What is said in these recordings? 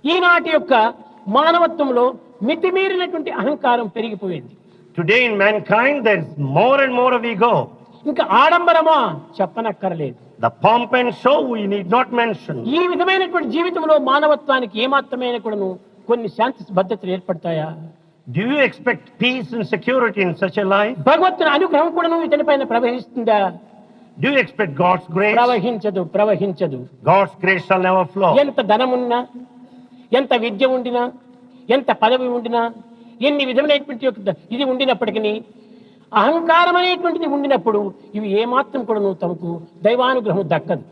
ఈనాటి యొక్క మానవత్వంలో మితిమీరినటువంటి అహంకారం పెరిగిపోయింది. Today in mankind there is more and more of ego. ఇంకా ఆడంబరమా చెప్పనక్కర్లేదు. The pomp and show we need not mention. ఈ విధమైనటువంటి జీవితంలో మానవత్వానికి ఏమాత్రమైన కూడాను కొన్ని శాంతి భద్రతలు ఏర్పడతాయా? Do you expect peace and security in such a life? భగవంతుని అనుగ్రహం కూడాను ఇతనిపైన ప్రవహిస్తుందా? Do you expect God's grace? ప్రవహించదు. God's grace shall never flow. ఎంత ధనమున్నా, ఎంత విద్య ఉండినా, ఎంత పదవి ఉండినా, ఎన్ని విధమైనటువంటి ఇది ఉండినప్పటికీ అహంకారం అనేటువంటిది ఉండినప్పుడు ఇవి ఏమాత్రం కూడా తమకు దైవానుగ్రహం దక్కదు.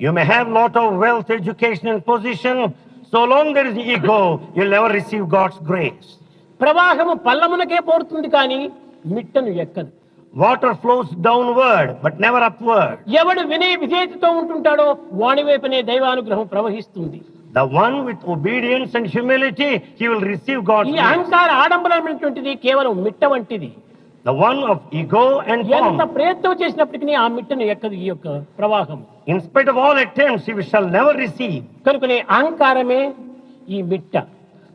You may have lot of wealth, education and position, so long there is ego you'll never receive God's grace. ప్రవాహము పల్లమునకే పోరుతుంది కానీ మిట్టను ఎక్కదు. Water flows downward but never upward. ఎవడు వినయ విధేయతతో ఉంటుంటాడో వాని వైపునే దైవానుగ్రహం ప్రవహిస్తుంది. The one with obedience and humility, he will receive God's ఈ grace. అహంకార ఆడంబరమైనటువంటిది కేవలం మిట్ట వంటిది. The one of ego and ఎంత pomp. ప్రయత్నం చేసినప్పటికీ ఆ మిట్టను ఎక్కదు ఈ యొక్క ప్రవాహం. In spite of all attempts, he shall never receive. కనుకనే అహంకారమే ఈ మిట్ట,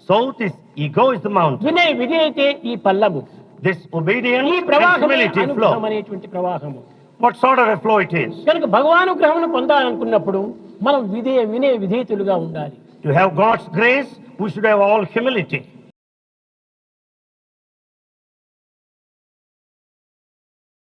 So this ego is the mountain. వినయ విధేయతే ఈ పల్లము. This obedience ఈ and ప్రవాహమే humility అనుగ్రహం flow. అనేటువంటి ప్రవాహము. What sort of a flow it is? కనుక భగవానుగ్రహమును పొందాలనుకున్నప్పుడు మనం వినయ విధేయతులుగా ఉండాలి. To have God's grace, we should have all humility.